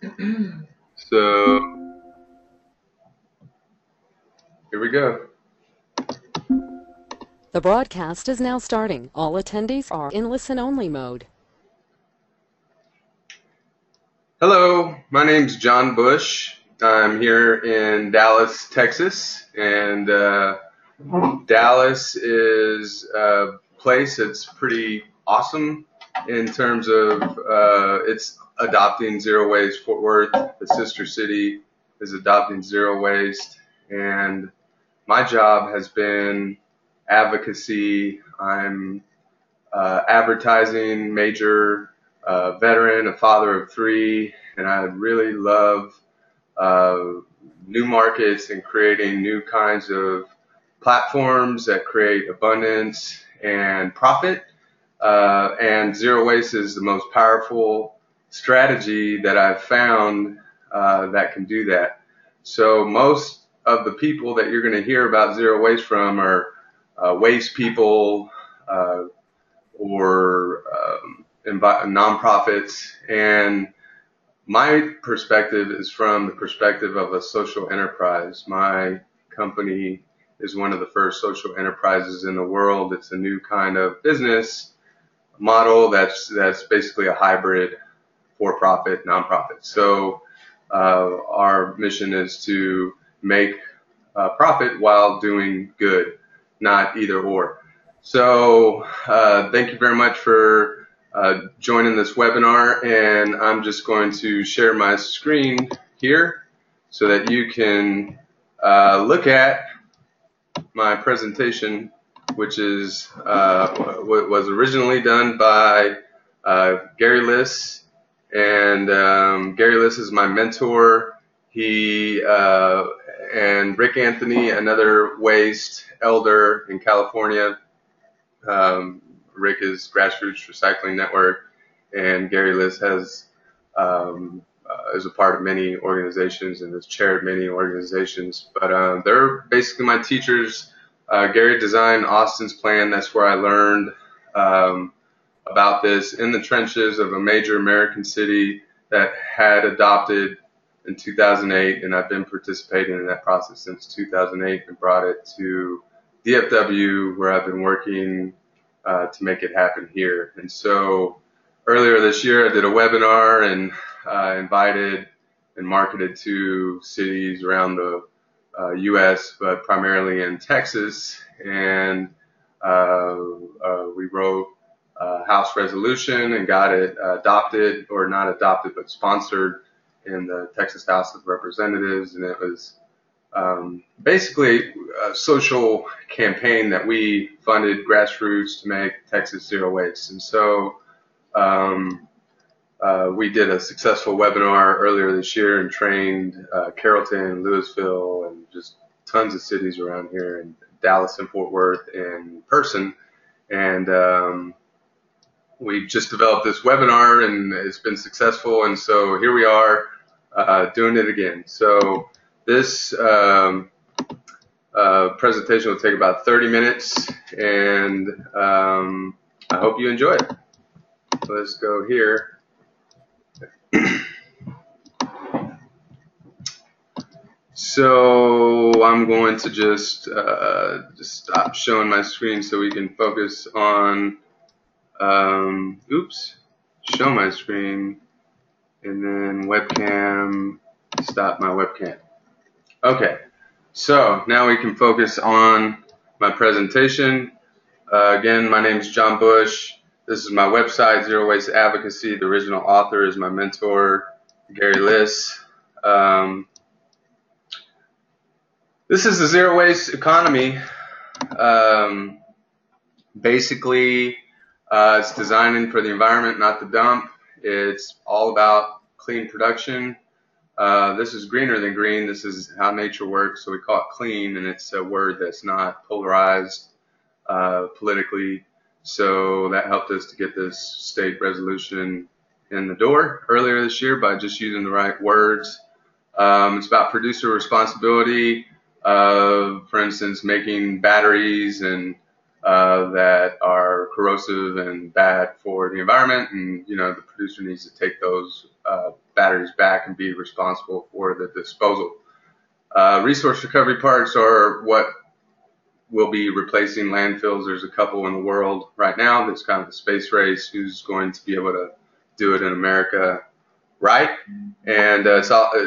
So here we go. The broadcast is now starting. All attendees are in listen-only mode. Hello, my name's John Bush. I'm here in Dallas, Texas, and Dallas is a place that's pretty awesome in terms of it's adopting zero waste. Fort Worth, the sister city, is adopting zero waste, and my job has been advocacy. I'm advertising major, veteran, a father of three, and I really love uh, new markets and creating new kinds of platforms that create abundance and profit. And zero waste is the most powerful strategy that I've found that can do that. So most of the people that you're going to hear about zero waste from are waste people, uh, or nonprofits. And my perspective is from the perspective of a social enterprise. My company is one of the first social enterprises in the world. It's a new kind of business model that's basically a hybrid for-profit nonprofit. So our mission is to make profit while doing good, not either or. So thank you very much for joining this webinar, and I'm just going to share my screen here so that you can look at my presentation, which is what was originally done by Gary Liss, and Gary Liss is my mentor. He and Rick Anthony, another waste elder in California. Rick is Grassroots Recycling Network, and Gary Liss has is a part of many organizations and has chaired many organizations. But they're basically my teachers. Gary designed Austin's plan. That's where I learned about this in the trenches of a major American city that had adopted in 2008, and I've been participating in that process since 2008 and brought it to DFW, where I've been working to make it happen here. And so earlier this year, I did a webinar and invited and marketed to cities around the U.S., but primarily in Texas. And we wrote a House resolution and got it adopted, or not adopted, but sponsored in the Texas House of Representatives. And it was basically a social campaign that we funded grassroots to make Texas zero waste. And so we did a successful webinar earlier this year and trained Carrollton, Louisville, and just tons of cities around here, and Dallas and Fort Worth in person. And we just developed this webinar, and it's been successful. And so here we are doing it again. So this presentation will take about 30 minutes, and I hope you enjoy it. Let's go here. So I'm going to just stop showing my screen so we can focus on, show my screen, and then webcam, stop my webcam. Okay, so now we can focus on my presentation. Again, my name is John Bush. This is my website, Zero Waste Advocacy. The original author is my mentor, Gary Liss. This is the zero waste economy. Basically, it's designing for the environment, not the dump. It's all about clean production. This is greener than green. This is how nature works, so we call it clean, and it's a word that's not polarized politically. So that helped us to get this state resolution in the door earlier this year by just using the right words. It's about producer responsibility. For instance, making batteries and that are corrosive and bad for the environment, and the producer needs to take those batteries back and be responsible for the disposal. Resource recovery parks are what will be replacing landfills. There's a couple in the world right now. There's kind of a space race who's going to be able to do it in America, right? And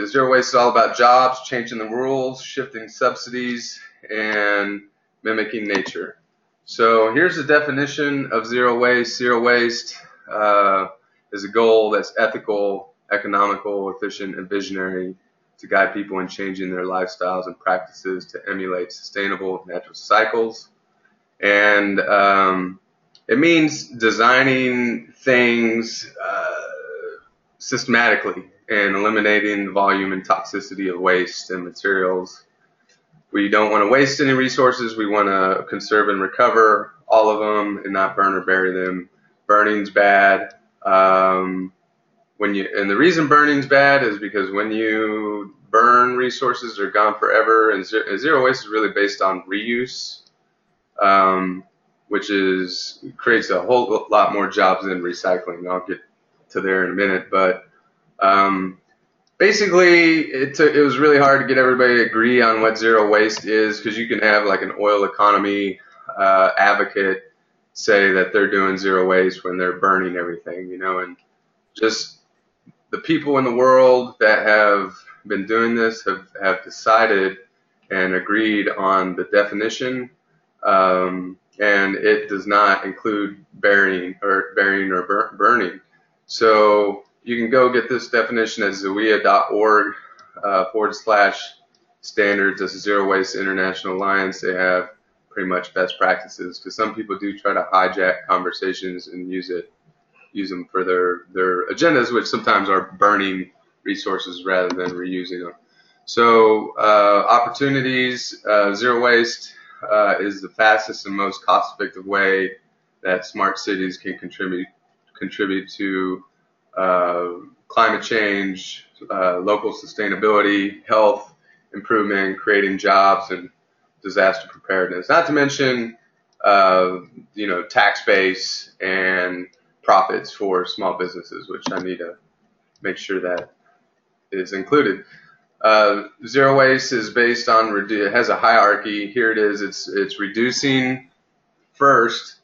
zero waste is all about jobs, changing the rules, shifting subsidies, and mimicking nature. So here's the definition of zero waste. Zero waste is a goal that's ethical, economical, efficient, and visionary to guide people in changing their lifestyles and practices to emulate sustainable natural cycles. And it means designing things systematically and eliminating the volume and toxicity of waste and materials. We don't want to waste any resources. We want to conserve and recover all of them and not burn or bury them. Burning's bad. And the reason burning's bad is because when you burn resources, they're gone forever. And zero waste is really based on reuse, which creates a whole lot more jobs than recycling. I'll get to there in a minute, but basically it was really hard to get everybody to agree on what zero waste is, because you can have like an oil economy advocate say that they're doing zero waste when they're burning everything, and just the people in the world that have been doing this have decided and agreed on the definition, and it does not include burying or burning. So you can go get this definition at SIA.org /standards. That's a Zero Waste International Alliance. They have pretty much best practices, because some people do try to hijack conversations and use them for their agendas, which sometimes are burning resources rather than reusing them. So opportunities, zero waste is the fastest and most cost-effective way that smart cities can contribute to climate change, local sustainability, health improvement, creating jobs, and disaster preparedness. Not to mention, tax base and profits for small businesses, which I need to make sure that is included. Zero waste is based on, it has a hierarchy. Here it is. It's reducing first,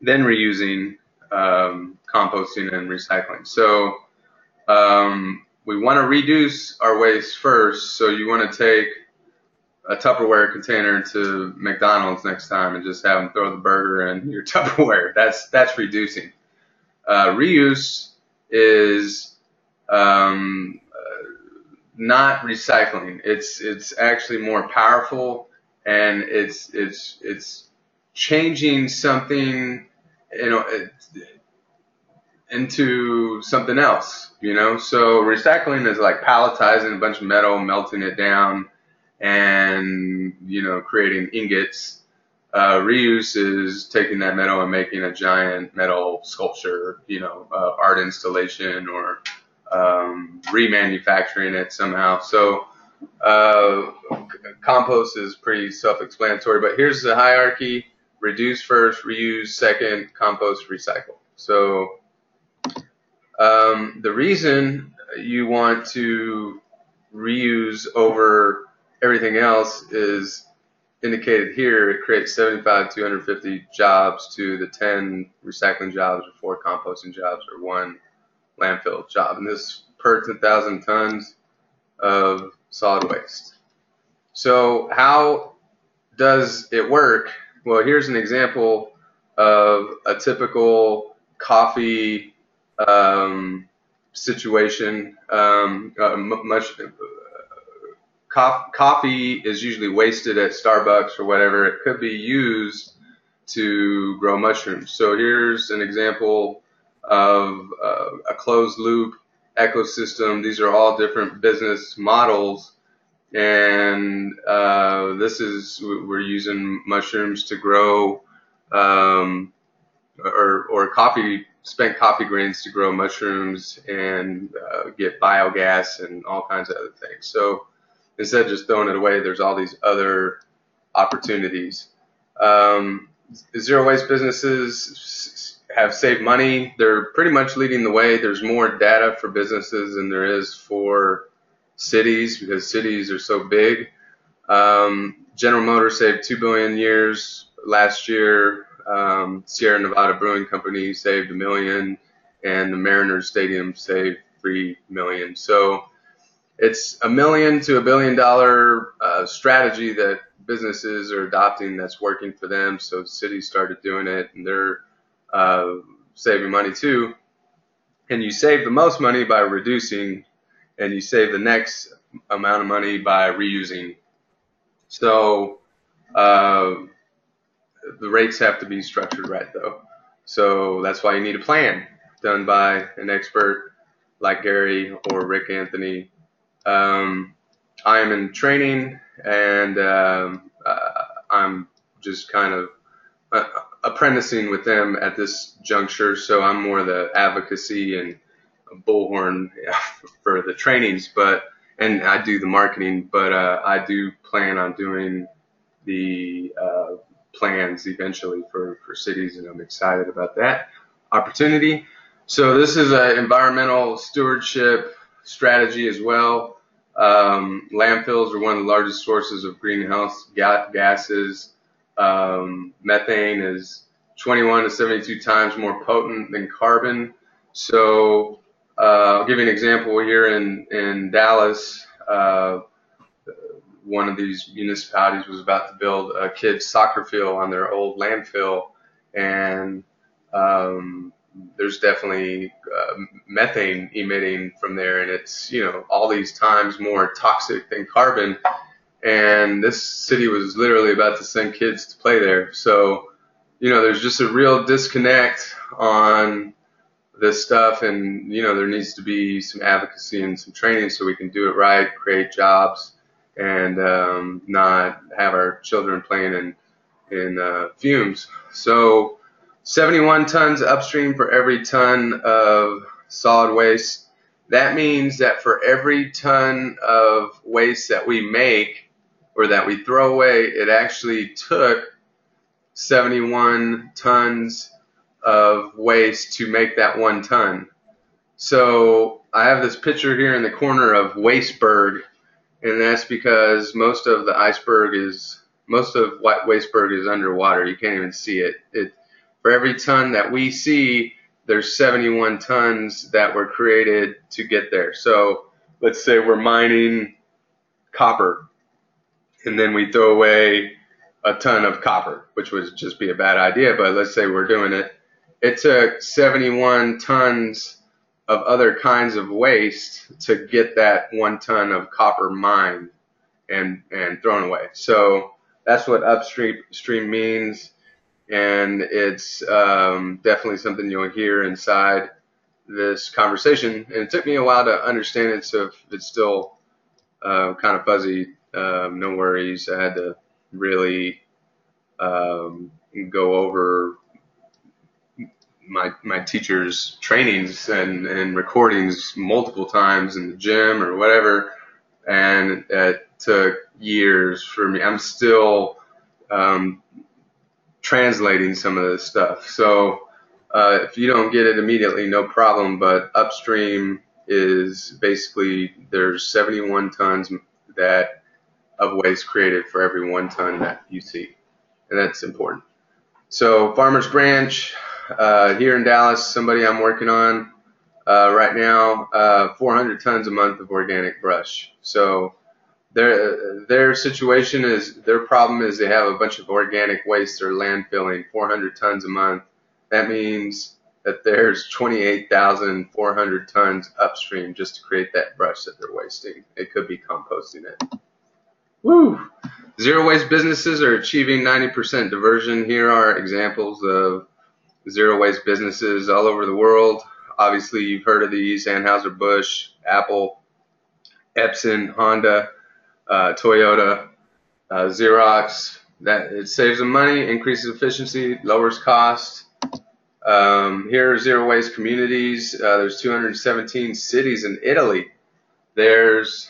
then reusing, composting, and recycling. So we want to reduce our waste first. So you want to take a Tupperware container to McDonald's next time and just have them throw the burger in your Tupperware. That's reducing. Reuse is not recycling. It's actually more powerful, and it's changing something, into something else. So recycling is like palletizing a bunch of metal, melting it down, and creating ingots. Reuse is taking that metal and making a giant metal sculpture, art installation, or remanufacturing it somehow. So compost is pretty self-explanatory, but here's the hierarchy: reduce first, reuse second, compost, recycle. So the reason you want to reuse over everything else is indicated here. It creates 75 to 250 jobs to the 10 recycling jobs, or 4 composting jobs, or 1 landfill job. And this per 10,000 tons of solid waste. So how does it work? Well, here's an example of a typical coffee situation. Coffee is usually wasted at Starbucks or whatever. It could be used to grow mushrooms. So here's an example of a closed loop ecosystem. These are all different business models, and we're using mushrooms to grow, or spent coffee grains to grow mushrooms and get biogas and all kinds of other things. So instead of just throwing it away, there's all these other opportunities. Zero waste businesses have saved money. They're pretty much leading the way. There's more data for businesses than there is for cities because cities are so big. General Motors saved 2 billion years last year. Sierra Nevada Brewing Company saved $1 million, and the Mariners Stadium saved $3 million. So it's $1 million to $1 billion strategy that businesses are adopting that's working for them. So cities started doing it, and they're saving money too. And you save the most money by reducing, and you save the next amount of money by reusing. So the rates have to be structured right, though. So that's why you need a plan done by an expert like Gary or Rick Anthony. I am in training, and I'm just kind of apprenticing with them at this juncture. So I'm more the advocacy and bullhorn for the trainings, and I do the marketing, but I do plan on doing the plans eventually for cities, and I'm excited about that opportunity. So this is an environmental stewardship strategy as well. Landfills are one of the largest sources of greenhouse gases. Methane is 21 to 72 times more potent than carbon. So I'll give you an example here in Dallas. One of these municipalities was about to build a kids' soccer field on their old landfill, and there's definitely methane emitting from there, and it's all these times more toxic than carbon. And this city was literally about to send kids to play there. So there's just a real disconnect on this stuff, and there needs to be some advocacy and some training so we can do it right, create jobs, and not have our children playing in fumes. So 71 tons upstream for every ton of solid waste. That means that for every ton of waste that we make or that we throw away, it actually took 71 tons of waste to make that 1 ton. So I have this picture here in the corner of Wasteberg, and that's because most of Wasteberg is underwater. You can't even see it. For every ton that we see, there's 71 tons that were created to get there. So let's say we're mining copper, and then we throw away a ton of copper, which would just be a bad idea, but let's say we're doing it. It took 71 tons of other kinds of waste to get that 1 ton of copper mined and thrown away. So that's what upstream means, and it's definitely something you'll hear inside this conversation. And it took me a while to understand it, so if it's still kind of fuzzy, no worries. I had to really go over my teacher's trainings and recordings multiple times in the gym or whatever, and it took years for me. I'm still translating some of this stuff. So if you don't get it immediately, no problem, but upstream is basically there's 71 tons of waste created for every 1 ton that you see, and that's important. So Farmers Branch here in Dallas, somebody I'm working on right now, 400 tons a month of organic brush. So their situation is, their problem is they have a bunch of organic waste they're landfilling, 400 tons a month. That means that there's 28,400 tons upstream just to create that brush that they're wasting. It could be composting it. Woo! Zero waste businesses are achieving 90% diversion. Here are examples of zero waste businesses all over the world. Obviously, you've heard of these: Anheuser-Busch, Apple, Epson, Honda, Toyota, Xerox. That it saves them money, increases efficiency, lowers cost. Here are zero waste communities. There's 217 cities in Italy. There's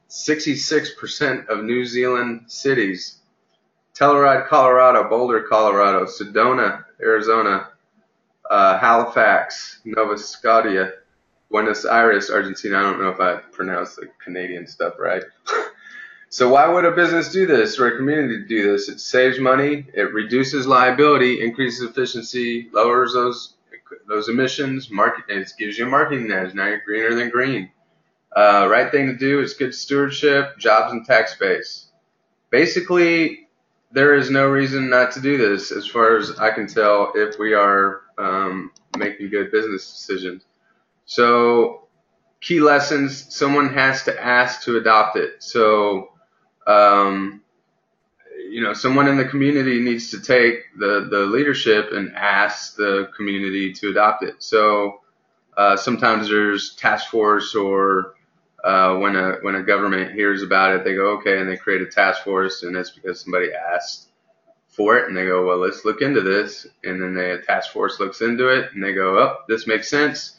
66% of New Zealand cities. Telluride, Colorado, Boulder, Colorado, Sedona, Arizona, Halifax, Nova Scotia, Buenos Aires, Argentina. I don't know if I pronounced the Canadian stuff right. So why would a business do this or a community do this? It saves money, it reduces liability, increases efficiency, lowers those emissions, it gives you a marketing edge. Now you're greener than green. Right thing to do is good stewardship, jobs, and tax base. Basically, there is no reason not to do this as far as I can tell if we are making good business decisions. So key lessons, someone has to ask to adopt it. So someone in the community needs to take the leadership and ask the community to adopt it. So sometimes there's task force, or when a government hears about it, they go, okay, and they create a task force, and that's because somebody asked for it, and they go, well, let's look into this, and then the task force looks into it, and they go, oh, this makes sense,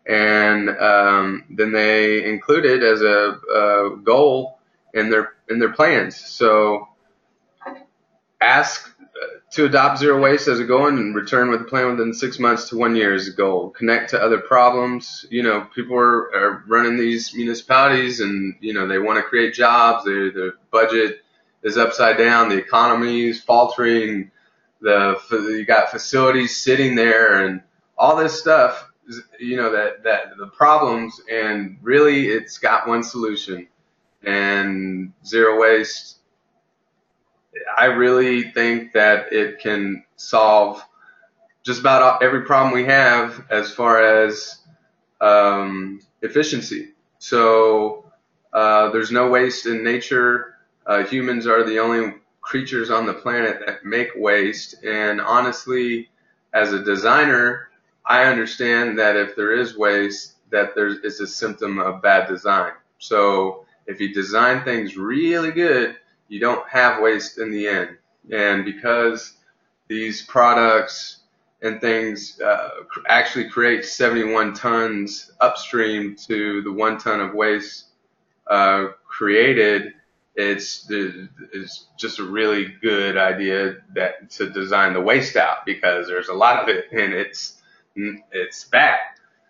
and then they include it as a goal in their plans. So ask to adopt zero waste as a goal and return with a plan within 6 months to 1 year as a goal. Connect to other problems. People are running these municipalities, and they want to create jobs. Their budget is upside down. The economy is faltering. You got facilities sitting there and all this stuff. That the problems, and really it's got one solution, and zero waste. I really think that it can solve just about every problem we have as far as efficiency. So there's no waste in nature. Humans are the only creatures on the planet that make waste. And honestly, as a designer, I understand that if there is waste, that it's a symptom of bad design. So if you design things really good, you don't have waste in the end. And because these products and things actually create 71 tons upstream to the 1 ton of waste created, it's just a really good idea to design the waste out, because there's a lot of it and it's bad.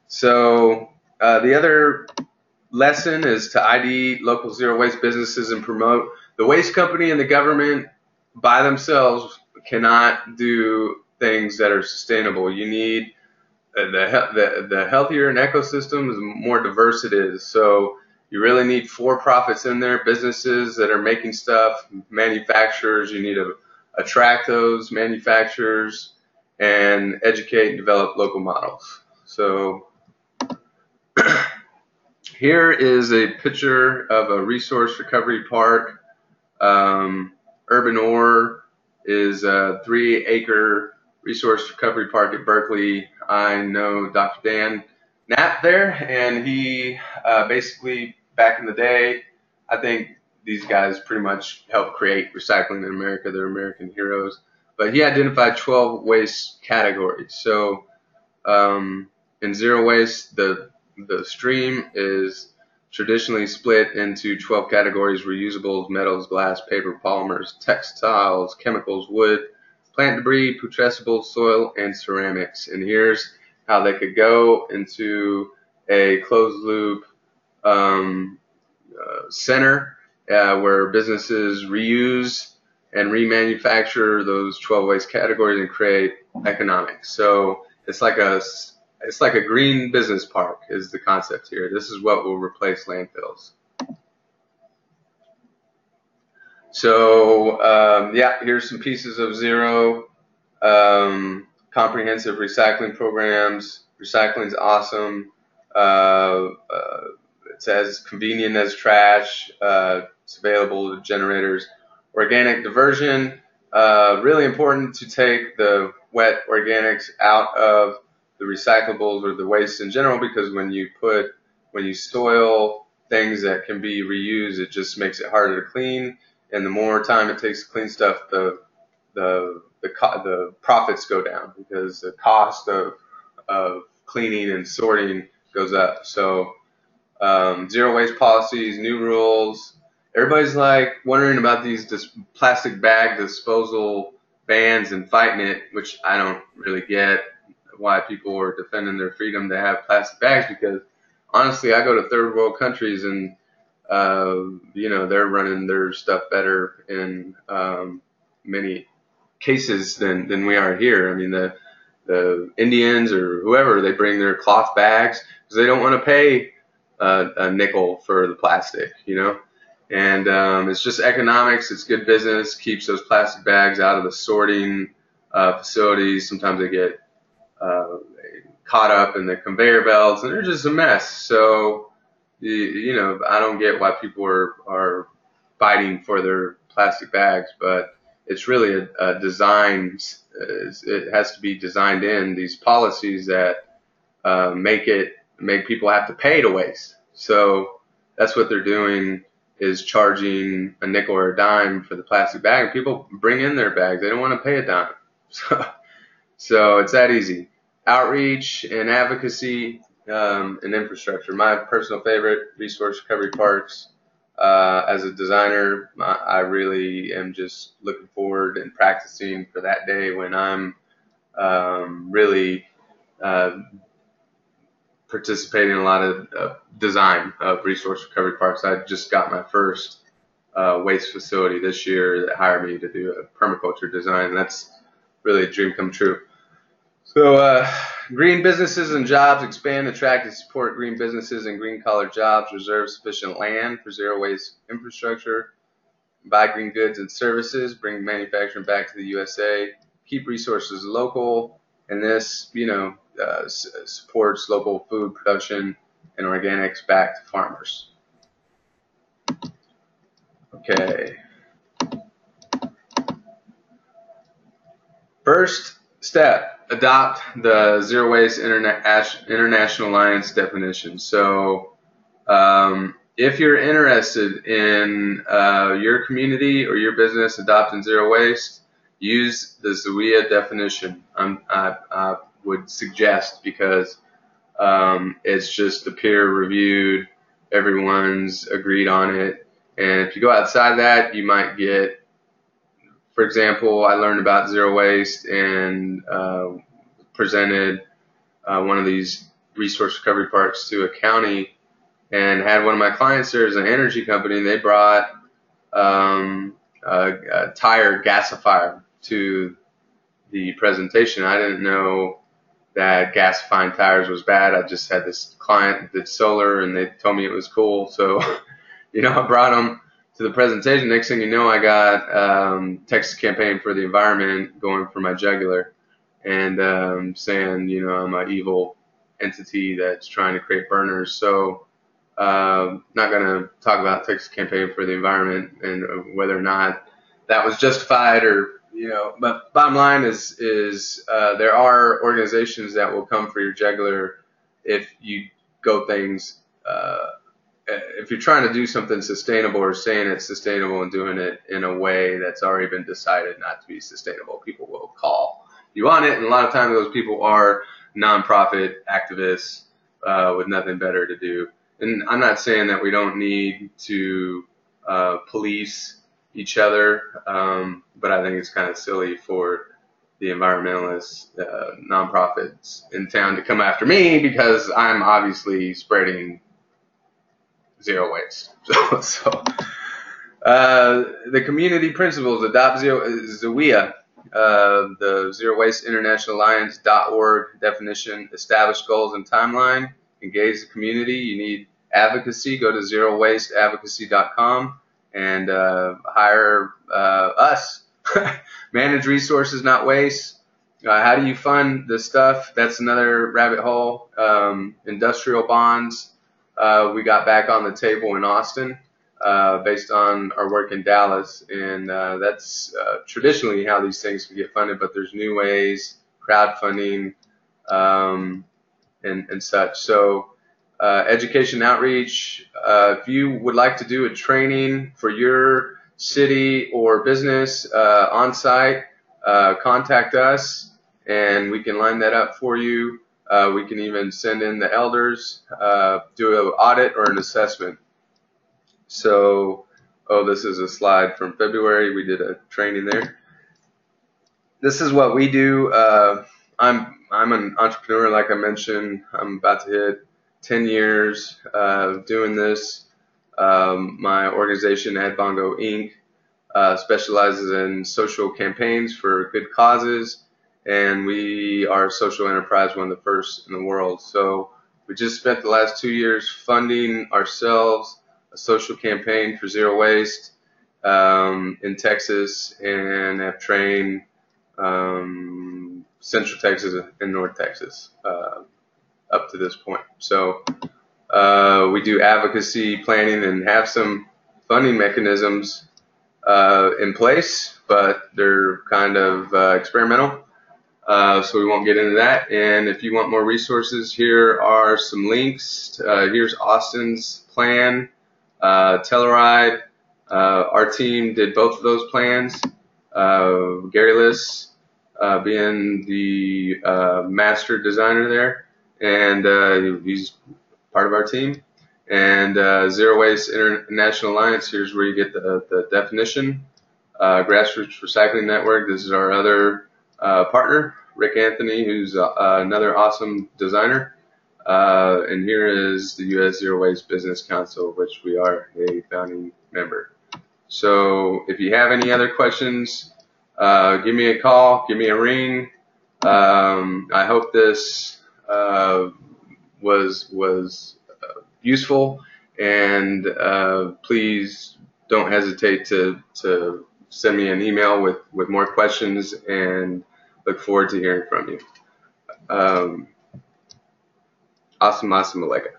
So the other lesson is to ID local zero waste businesses and promote. The waste company and the government by themselves cannot do things that are sustainable. You need the healthier an ecosystem, the more diverse it is. So you really need for-profits in there, businesses that are making stuff, manufacturers. You need to attract those manufacturers and educate and develop local models. So here is a picture of a resource recovery park. Urban Ore is a 3-acre resource recovery park at Berkeley. I know Dr. Dan Knapp there, and he basically, back in the day, I think these guys pretty much helped create recycling in America. They're American heroes. But he identified 12 waste categories. So in zero waste, the stream is traditionally split into 12 categories: reusables, metals, glass, paper, polymers, textiles, chemicals, wood, plant debris, putrescibles, soil, and ceramics. And here's how they could go into a closed loop center where businesses reuse and remanufacture those 12 waste categories and create economics. So it's like a green business park is the concept here. This is what will replace landfills. So here's some pieces of zero. Comprehensive recycling programs. Recycling's awesome. It's as convenient as trash. It's available to generators. Organic diversion. Really important to take the wet organics out of the recyclables or the waste in general, because when you soil things that can be reused, it just makes it harder to clean, and the more time it takes to clean stuff, the profits go down, because the cost of cleaning and sorting goes up. So zero waste policies, new rules. Everybody's like wondering about these plastic bag disposal bans and fighting it, which I don't really get. why people are defending their freedom to have plastic bags, because honestly, I go to third world countries and they're running their stuff better in many cases than we are here. I mean, the Indians or whoever, they bring their cloth bags because they don't want to pay a nickel for the plastic, And it's just economics. It's good business. Keeps those plastic bags out of the sorting facilities. Sometimes they get caught up in the conveyor belts, and they're just a mess. So, I don't get why people are fighting for their plastic bags, but it's really a design. It has to be designed in these policies that make people have to pay to waste. So that's what they're doing, is charging a nickel or a dime for the plastic bag. And people bring in their bags. They don't want to pay a dime. So it's that easy. Outreach and advocacy and infrastructure. My personal favorite, resource recovery parks. As a designer, I really am just looking forward and practicing for that day when I'm really participating in a lot of design of resource recovery parks. I just got my first waste facility this year that hired me to do a permaculture design. That's really a dream come true. So green businesses and jobs. Expand, attract, and support green businesses and green-collar jobs. Reserve sufficient land for zero-waste infrastructure. Buy green goods and services. Bring manufacturing back to the USA. Keep resources local. And this, supports local food production and organics back to farmers. Okay. First step, adopt the Zero Waste International Alliance definition. So if you're interested in your community or your business adopting zero waste, use the SIA definition. I would suggest, because it's just the peer-reviewed, everyone's agreed on it. And if you go outside that, you might get, for example, I learned about zero waste and presented one of these resource recovery parks to a county, and had one of my clients there as an energy company. They brought a tire gasifier to the presentation. I didn't know that gasifying tires was bad. I just had this client that did solar, and they told me it was cool. So, I brought them to the presentation. Next thing you know, I got Texas Campaign for the Environment going for my jugular, and saying, I'm an evil entity that's trying to create burners. So, not going to talk about Texas Campaign for the Environment and whether or not that was justified, or but bottom line is there are organizations that will come for your jugular if you go things. If you're trying to do something sustainable, or saying it's sustainable and doing it in a way that's already been decided not to be sustainable, people will call you on it. And a lot of times those people are nonprofit activists with nothing better to do. And I'm not saying that we don't need to police each other, but I think it's kind of silly for the environmentalists, nonprofits in town to come after me because I'm obviously spreading zero waste. So the community principles, adopt ZIA, the Zero Waste International Alliance.org definition, establish goals and timeline, engage the community. You need advocacy. Go to zerowasteadvocacy.com and hire us. Manage resources, not waste. How do you fund this stuff? That's another rabbit hole. Industrial bonds. We got back on the table in Austin based on our work in Dallas, and that's traditionally how these things can get funded, but there's new ways, crowdfunding, and such. So education outreach. If you would like to do a training for your city or business on site, contact us and we can line that up for you. We can even send in the elders, do an audit or an assessment. So, this is a slide from February. We did a training there. This is what we do. I'm I'm an entrepreneur, like I mentioned. I'm about to hit 10 years doing this. My organization, Ed Bongo Inc., specializes in social campaigns for good causes, and we are a social enterprise, one of the first in the world. So we just spent the last 2 years funding ourselves a social campaign for zero waste in Texas, and have trained Central Texas and North Texas up to this point. So we do advocacy planning and have some funding mechanisms in place, but they're kind of experimental. So we won't get into that. And if you want more resources, here are some links. Here's Austin's plan, Telluride. Our team did both of those plans. Gary Liss being the master designer there, and he's part of our team. And Zero Waste International Alliance, here's where you get the definition. Grassroots Recycling Network, this is our other partner, Rick Anthony, who's another awesome designer. And here is the U.S. Zero Waste Business Council, which we are a founding member. So if you have any other questions, give me a call, give me a ring. I hope this was useful, and please don't hesitate to send me an email with more questions, and look forward to hearing from you. Assalamu alaikum.